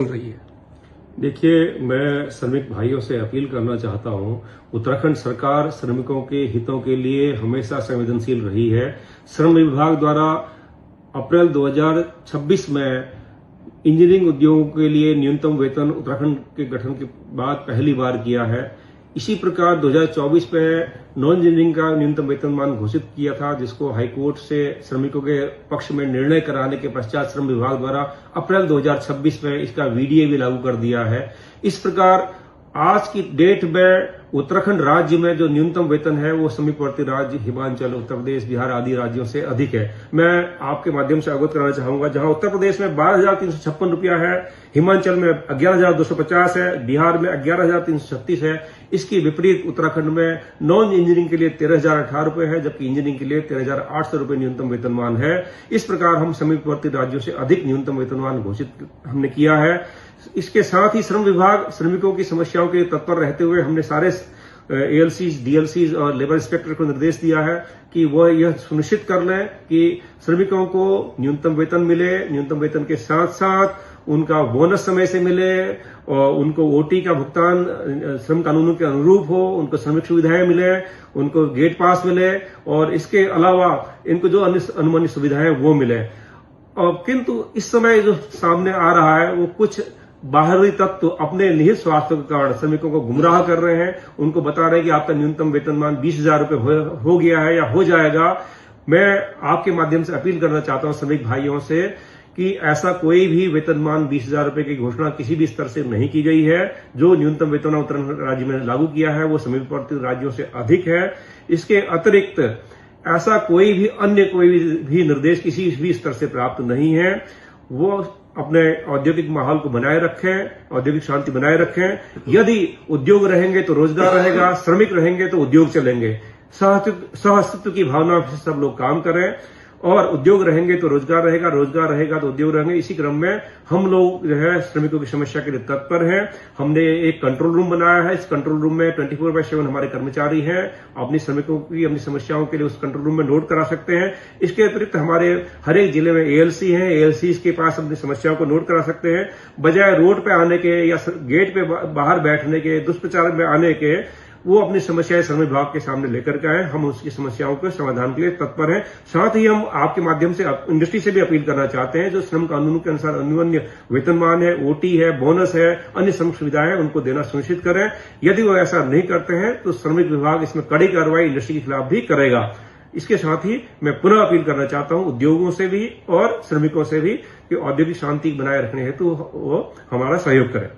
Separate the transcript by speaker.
Speaker 1: रही है। देखिए, मैं श्रमिक भाइयों से अपील करना चाहता हूं। उत्तराखंड सरकार श्रमिकों के हितों के लिए हमेशा संवेदनशील रही है। श्रम विभाग द्वारा अप्रैल 2026 में इंजीनियरिंग उद्योगों के लिए न्यूनतम वेतन उत्तराखंड के गठन के बाद पहली बार किया है। इसी प्रकार 2024 में नॉन इंजीनियरिंग का न्यूनतम वेतनमान घोषित किया था, जिसको हाईकोर्ट से श्रमिकों के पक्ष में निर्णय कराने के पश्चात श्रम विभाग द्वारा अप्रैल 2026 में इसका वीडीए भी लागू कर दिया है। इस प्रकार आज की डेट में उत्तराखंड राज्य में जो न्यूनतम वेतन है वो समीपवर्ती राज्य हिमाचल, उत्तर प्रदेश, बिहार आदि राज्यों से अधिक है। मैं आपके माध्यम से अवगत कराना चाहूंगा, जहां उत्तर प्रदेश में 12,356 रुपया है, हिमाचल में 11,250 है, बिहार में 11,336 है। इसकी विपरीत उत्तराखंड में नॉन इंजीनियरिंग के लिए 13,018 रुपए है, जबकि इंजीनियरिंग के लिए 13,800 रुपए न्यूनतम वेतनमान है। इस प्रकार हम समीपवर्ती राज्यों से अधिक न्यूनतम वेतनमान घोषित हमने किया है। इसके साथ ही श्रम विभाग श्रमिकों की समस्याओं के तत्पर रहते हुए हमने सारे एएलसीज, डीएलसीज और लेबर इंस्पेक्टर को निर्देश दिया है कि वह यह सुनिश्चित कर लें कि श्रमिकों को न्यूनतम वेतन मिले, न्यूनतम वेतन के साथ साथ उनका बोनस समय से मिले और उनको ओटी का भुगतान श्रम कानूनों के अनुरूप हो, उनको श्रमिक सुविधाएं मिले, उनको गेट पास मिले और इसके अलावा इनको जो अनुमानित सुविधाएं वो मिले। और किंतु इस समय जो सामने आ रहा है वो कुछ बाहरी तत्व अपने निहित स्वार्थ के कारण श्रमिकों को गुमराह कर रहे हैं। उनको बता रहे हैं कि आपका न्यूनतम वेतनमान 20,000 रुपए हो गया है या हो जाएगा। मैं आपके माध्यम से अपील करना चाहता हूं श्रमिक भाइयों से कि ऐसा कोई भी वेतनमान 20,000 रुपए की घोषणा किसी भी स्तर से नहीं की गई है। जो न्यूनतम वेतन उत्तराखंड राज्य में लागू किया है वो समीपवर्ती राज्यों से अधिक है। इसके अतिरिक्त ऐसा कोई भी निर्देश किसी भी स्तर से प्राप्त नहीं है। वो अपने औद्योगिक माहौल को बनाए रखें, औद्योगिक शांति बनाए रखें। यदि उद्योग रहेंगे तो रोजगार रहेगा, श्रमिक रहेंगे तो उद्योग चलेंगे। सहअस्तित्व की भावना से सब लोग काम करें और उद्योग रहेंगे तो रोजगार रहेगा, रोजगार रहेगा तो उद्योग रहेंगे। इसी क्रम में हम लोग जो है श्रमिकों की समस्या के लिए तत्पर हैं। हमने एक कंट्रोल रूम बनाया है। इस कंट्रोल रूम में 24/7 हमारे कर्मचारी हैं। अपनी श्रमिकों की अपनी समस्याओं के लिए उस कंट्रोल रूम में नोट करा सकते हैं। इसके अतिरिक्त हमारे हर एक जिले में एएलसी हैं, एएलसी के पास अपनी समस्याओं को नोट करा सकते हैं। बजाय रोड पे आने के या गेट पे बाहर बैठने के, दुष्प्रचार में आने के, वो अपनी समस्याएं श्रम विभाग के सामने लेकर के आए। हम उसकी समस्याओं के समाधान के लिए तत्पर हैं। साथ ही हम आपके माध्यम से इंडस्ट्री से भी अपील करना चाहते हैं, जो श्रम कानूनों के अनुसार अनुवन्य वेतनमान है, ओटी है, बोनस है, अन्य श्रम सुविधाएं उनको देना सुनिश्चित करें। यदि वो ऐसा नहीं करते हैं तो श्रमिक विभाग इसमें कड़ी कार्रवाई इंडस्ट्री के खिलाफ भी करेगा। इसके साथ ही मैं पुनः अपील करना चाहता हूं उद्योगों से भी और श्रमिकों से भी कि औद्योगिक शांति बनाए रखने हेतु वो हमारा सहयोग करें।